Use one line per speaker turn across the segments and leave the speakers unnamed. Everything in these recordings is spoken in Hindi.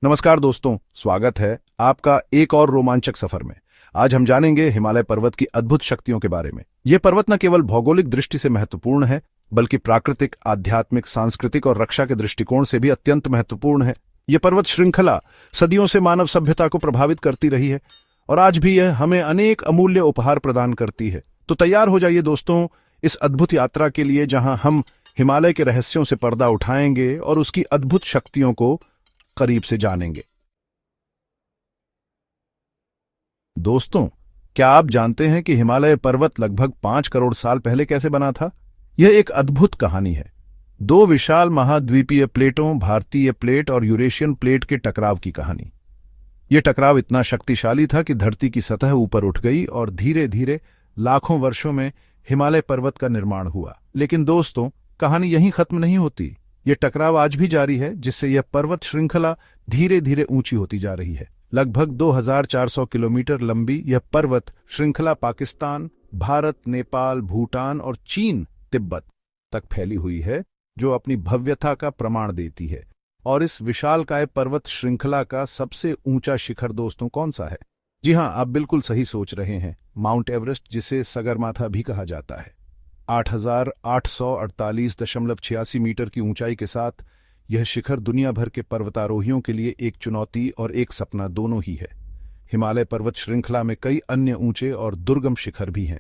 नमस्कार दोस्तों, स्वागत है आपका एक और रोमांचक सफर में। आज हम जानेंगे हिमालय पर्वत की अद्भुत शक्तियों के बारे में। यह पर्वत न केवल भौगोलिक दृष्टि से महत्वपूर्ण है, बल्कि प्राकृतिक, आध्यात्मिक, सांस्कृतिक और रक्षा के दृष्टिकोण से भी अत्यंत महत्वपूर्ण है। यह पर्वत श्रृंखला सदियों से मानव सभ्यता को प्रभावित करती रही है और आज भी यह हमें अनेक अमूल्य उपहार प्रदान करती है। तो तैयार हो जाइए दोस्तों इस अद्भुत यात्रा के लिए, जहां हम हिमालय के रहस्यों से पर्दा उठाएंगे और उसकी अद्भुत शक्तियों को करीब से जानेंगे। दोस्तों, क्या आप जानते हैं कि हिमालय पर्वत लगभग 5 करोड़ साल पहले कैसे बना था? यह एक अद्भुत कहानी है। दो विशाल महाद्वीपीय प्लेटों, भारतीय प्लेट और यूरेशियन प्लेट के टकराव की कहानी। यह टकराव इतना शक्तिशाली था कि धरती की सतह ऊपर उठ गई और धीरे धीरे लाखों वर्षों में हिमालय पर्वत का निर्माण हुआ। लेकिन दोस्तों, कहानी यहीं खत्म नहीं होती। यह टकराव आज भी जारी है, जिससे यह पर्वत श्रृंखला धीरे धीरे ऊंची होती जा रही है। लगभग 2400 किलोमीटर लंबी यह पर्वत श्रृंखला पाकिस्तान, भारत, नेपाल, भूटान और चीन, तिब्बत तक फैली हुई है, जो अपनी भव्यता का प्रमाण देती है। और इस विशालकाय पर्वत श्रृंखला का सबसे ऊंचा शिखर दोस्तों कौन सा है? जी हां, आप बिल्कुल सही सोच रहे हैं, माउंट एवरेस्ट, जिसे सगरमाथा भी कहा जाता है। 8,848.86 मीटर की ऊंचाई के साथ यह शिखर दुनिया भर के पर्वतारोहियों के लिए एक चुनौती और एक सपना दोनों ही है। हिमालय पर्वत श्रृंखला में कई अन्य ऊंचे और दुर्गम शिखर भी हैं,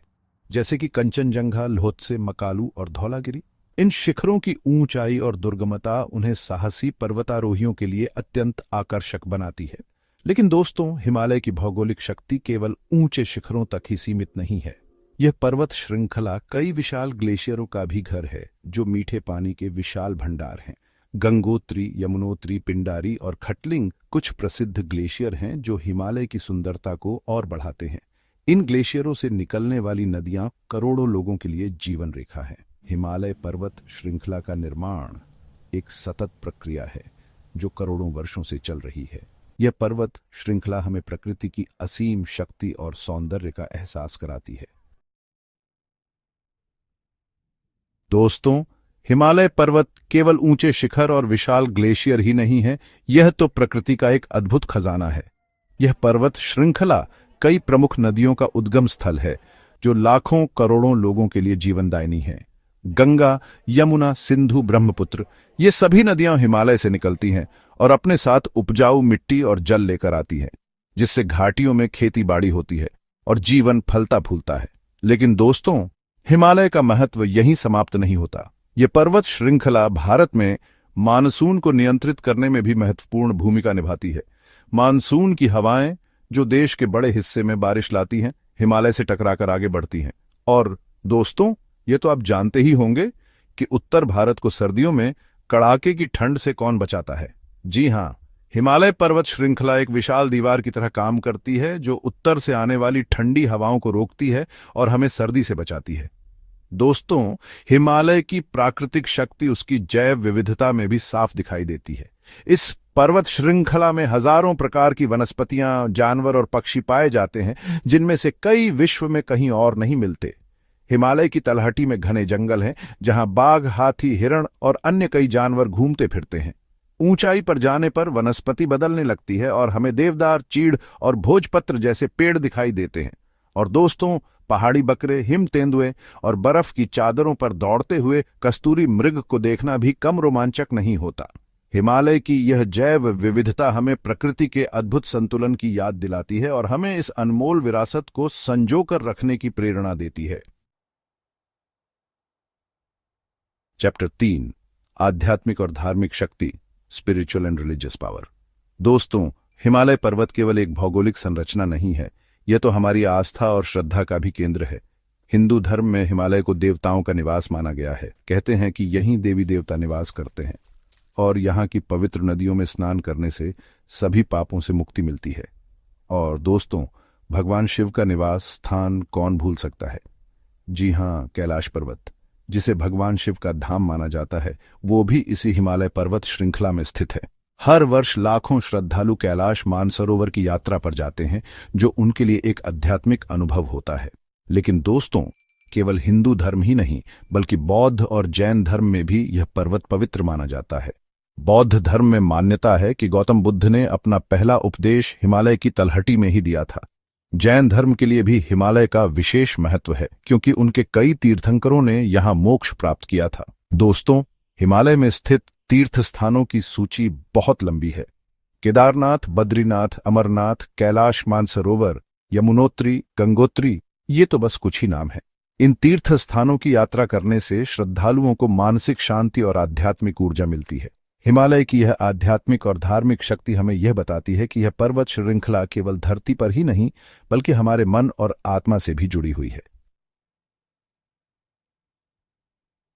जैसे कि कंचनजंगा, ल्होत्से, मकालू और धौलागिरी। इन शिखरों की ऊंचाई और दुर्गमता उन्हें साहसी पर्वतारोहियों के लिए अत्यंत आकर्षक बनाती है। लेकिन दोस्तों, हिमालय की भौगोलिक शक्ति केवल ऊंचे शिखरों तक ही सीमित नहीं है। यह पर्वत श्रृंखला कई विशाल ग्लेशियरों का भी घर है, जो मीठे पानी के विशाल भंडार हैं। गंगोत्री, यमुनोत्री, पिंडारी और खटलिंग कुछ प्रसिद्ध ग्लेशियर हैं जो हिमालय की सुंदरता को और बढ़ाते हैं। इन ग्लेशियरों से निकलने वाली नदियां करोड़ों लोगों के लिए जीवन रेखा है। हिमालय पर्वत श्रृंखला का निर्माण एक सतत प्रक्रिया है, जो करोड़ों वर्षों से चल रही है। यह पर्वत श्रृंखला हमें प्रकृति की असीम शक्ति और सौंदर्य का एहसास कराती है। दोस्तों, हिमालय पर्वत केवल ऊंचे शिखर और विशाल ग्लेशियर ही नहीं है, यह तो प्रकृति का एक अद्भुत खजाना है। यह पर्वत श्रृंखला कई प्रमुख नदियों का उद्गम स्थल है, जो लाखों करोड़ों लोगों के लिए जीवनदायिनी है। गंगा, यमुना, सिंधु, ब्रह्मपुत्र, ये सभी नदियां हिमालय से निकलती हैं और अपने साथ उपजाऊ मिट्टी और जल लेकर आती हैं, जिससे घाटियों में खेती बाड़ी होती है और जीवन फलता फूलता है। लेकिन दोस्तों, हिमालय का महत्व यहीं समाप्त नहीं होता। यह पर्वत श्रृंखला भारत में मानसून को नियंत्रित करने में भी महत्वपूर्ण भूमिका निभाती है। मानसून की हवाएं, जो देश के बड़े हिस्से में बारिश लाती हैं, हिमालय से टकराकर आगे बढ़ती हैं। और दोस्तों, ये तो आप जानते ही होंगे कि उत्तर भारत को सर्दियों में कड़ाके की ठंड से कौन बचाता है? जी हां, हिमालय पर्वत श्रृंखला एक विशाल दीवार की तरह काम करती है, जो उत्तर से आने वाली ठंडी हवाओं को रोकती है और हमें सर्दी से बचाती है। दोस्तों, हिमालय की प्राकृतिक शक्ति उसकी जैव विविधता में भी साफ दिखाई देती है। इस पर्वत श्रृंखला में हजारों प्रकार की वनस्पतियां, जानवर और पक्षी पाए जाते हैं, जिनमें से कई विश्व में कहीं और नहीं मिलते। हिमालय की तलहटी में घने जंगल हैं, जहां बाघ, हाथी, हिरण और अन्य कई जानवर घूमते फिरते हैं। ऊंचाई पर जाने पर वनस्पति बदलने लगती है और हमें देवदार, चीड़ और भोजपत्र जैसे पेड़ दिखाई देते हैं। और दोस्तों, पहाड़ी बकरे, हिम तेंदुए और बर्फ की चादरों पर दौड़ते हुए कस्तूरी मृग को देखना भी कम रोमांचक नहीं होता। हिमालय की यह जैव विविधता हमें प्रकृति के अद्भुत संतुलन की याद दिलाती है और हमें इस अनमोल विरासत को संजोकर रखने की प्रेरणा देती है। चैप्टर 3, आध्यात्मिक और धार्मिक शक्ति, स्पिरिचुअल एंड रिलीजियस पावर। दोस्तों, हिमालय पर्वत केवल एक भौगोलिक संरचना नहीं है, यह तो हमारी आस्था और श्रद्धा का भी केंद्र है। हिंदू धर्म में हिमालय को देवताओं का निवास माना गया है। कहते हैं कि यहीं देवी देवता निवास करते हैं और यहाँ की पवित्र नदियों में स्नान करने से सभी पापों से मुक्ति मिलती है। और दोस्तों, भगवान शिव का निवास स्थान कौन भूल सकता है? जी हां, कैलाश पर्वत, जिसे भगवान शिव का धाम माना जाता है, वो भी इसी हिमालय पर्वत श्रृंखला में स्थित है। हर वर्ष लाखों श्रद्धालु कैलाश मानसरोवर की यात्रा पर जाते हैं, जो उनके लिए एक आध्यात्मिक अनुभव होता है। लेकिन दोस्तों, केवल हिंदू धर्म ही नहीं, बल्कि बौद्ध और जैन धर्म में भी यह पर्वत पवित्र माना जाता है। बौद्ध धर्म में मान्यता है कि गौतम बुद्ध ने अपना पहला उपदेश हिमालय की तलहटी में ही दिया था। जैन धर्म के लिए भी हिमालय का विशेष महत्व है, क्योंकि उनके कई तीर्थंकरों ने यहां मोक्ष प्राप्त किया था। दोस्तों, हिमालय में स्थित तीर्थ स्थानों की सूची बहुत लंबी है। केदारनाथ, बद्रीनाथ, अमरनाथ, कैलाश मानसरोवर, यमुनोत्री, गंगोत्री, ये तो बस कुछ ही नाम है। इन तीर्थ स्थानों की यात्रा करने से श्रद्धालुओं को मानसिक शांति और आध्यात्मिक ऊर्जा मिलती है। हिमालय की यह आध्यात्मिक और धार्मिक शक्ति हमें यह बताती है कि यह पर्वत श्रृंखला केवल धरती पर ही नहीं, बल्कि हमारे मन और आत्मा से भी जुड़ी हुई है।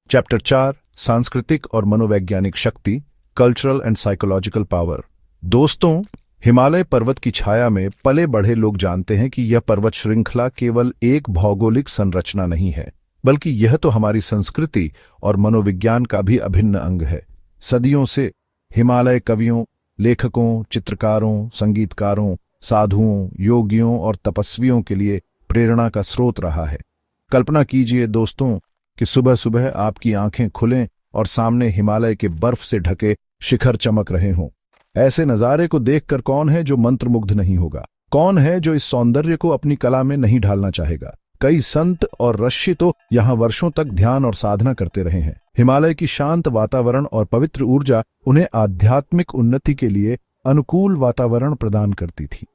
चैप्टर 4, सांस्कृतिक और मनोवैज्ञानिक शक्ति, कल्चरल एंड साइकोलॉजिकल पावर। दोस्तों, हिमालय पर्वत की छाया में पले बढ़े लोग जानते हैं कि यह पर्वत श्रृंखला केवल एक भौगोलिक संरचना नहीं है, बल्कि यह तो हमारी संस्कृति और मनोविज्ञान का भी अभिन्न अंग है। सदियों से हिमालय कवियों, लेखकों, चित्रकारों, संगीतकारों, साधुओं, योगियों और तपस्वियों के लिए प्रेरणा का स्रोत रहा है। कल्पना कीजिए दोस्तों कि सुबह सुबह आपकी आंखें खुलें और सामने हिमालय के बर्फ से ढके शिखर चमक रहे हों। ऐसे नजारे को देखकर कौन है जो मंत्रमुग्ध नहीं होगा? कौन है जो इस सौंदर्य को अपनी कला में नहीं ढालना चाहेगा? कई संत और ऋषि तो यहाँ वर्षों तक ध्यान और साधना करते रहे हैं। हिमालय की शांत वातावरण और पवित्र ऊर्जा उन्हें आध्यात्मिक उन्नति के लिए अनुकूल वातावरण प्रदान करती थी।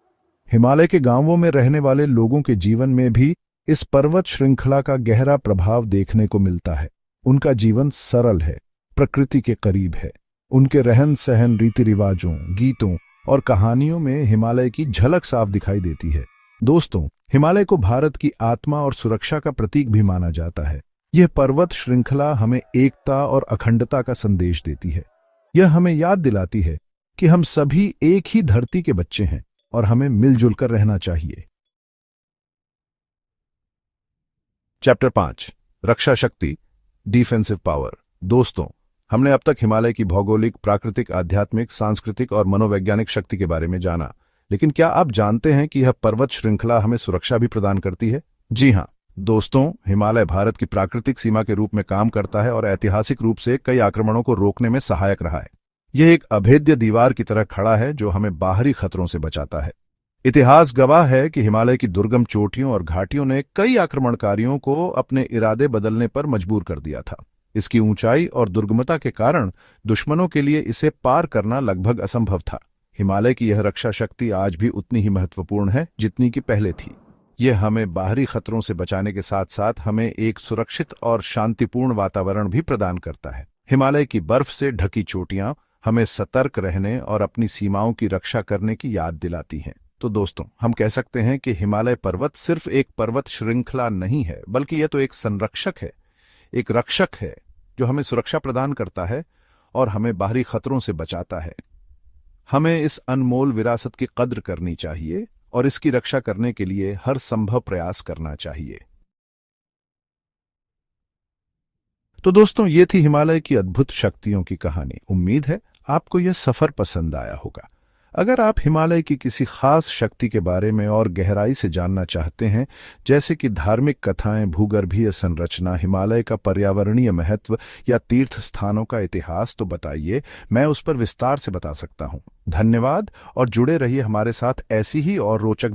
हिमालय के गांवों में रहने वाले लोगों के जीवन में भी इस पर्वत श्रृंखला का गहरा प्रभाव देखने को मिलता है। उनका जीवन सरल है, प्रकृति के करीब है। उनके रहन सहन, रीति रिवाजों, गीतों और कहानियों में हिमालय की झलक साफ दिखाई देती है। दोस्तों, हिमालय को भारत की आत्मा और सुरक्षा का प्रतीक भी माना जाता है। यह पर्वत श्रृंखला हमें एकता और अखंडता का संदेश देती है। यह हमें याद दिलाती है कि हम सभी एक ही धरती के बच्चे हैं और हमें मिलजुल कर रहना चाहिए। चैप्टर 5, रक्षा शक्ति, डिफेंसिव पावर। दोस्तों, हमने अब तक हिमालय की भौगोलिक, प्राकृतिक, आध्यात्मिक, सांस्कृतिक और मनोवैज्ञानिक शक्ति के बारे में जाना, लेकिन क्या आप जानते हैं कि यह पर्वत श्रृंखला हमें सुरक्षा भी प्रदान करती है? जी हां दोस्तों, हिमालय भारत की प्राकृतिक सीमा के रूप में काम करता है और ऐतिहासिक रूप से कई आक्रमणों को रोकने में सहायक रहा है। यह एक अभेद्य दीवार की तरह खड़ा है जो हमें बाहरी खतरों से बचाता है। इतिहास गवाह है कि हिमालय की दुर्गम चोटियों और घाटियों ने कई आक्रमणकारियों को अपने इरादे बदलने पर मजबूर कर दिया था। इसकी ऊंचाई और दुर्गमता के कारण दुश्मनों के लिए इसे पार करना लगभग असंभव था। हिमालय की यह रक्षा शक्ति आज भी उतनी ही महत्वपूर्ण है जितनी कि पहले थी। यह हमें बाहरी खतरों से बचाने के साथ साथ हमें एक सुरक्षित और शांतिपूर्ण वातावरण भी प्रदान करता है। हिमालय की बर्फ से ढकी चोटियां हमें सतर्क रहने और अपनी सीमाओं की रक्षा करने की याद दिलाती हैं। तो दोस्तों, हम कह सकते हैं कि हिमालय पर्वत सिर्फ एक पर्वत श्रृंखला नहीं है, बल्कि यह तो एक संरक्षक है, एक रक्षक है जो हमें सुरक्षा प्रदान करता है और हमें बाहरी खतरों से बचाता है। हमें इस अनमोल विरासत की कद्र करनी चाहिए और इसकी रक्षा करने के लिए हर संभव प्रयास करना चाहिए। तो दोस्तों, ये थी हिमालय की अद्भुत शक्तियों की कहानी। उम्मीद है आपको यह सफर पसंद आया होगा। अगर आप हिमालय की किसी खास शक्ति के बारे में और गहराई से जानना चाहते हैं, जैसे कि धार्मिक कथाएं, भूगर्भीय संरचना, हिमालय का पर्यावरणीय महत्व या तीर्थ स्थानों का इतिहास, तो बताइए, मैं उस पर विस्तार से बता सकता हूं। धन्यवाद और जुड़े रहिए हमारे साथ ऐसी ही और रोचक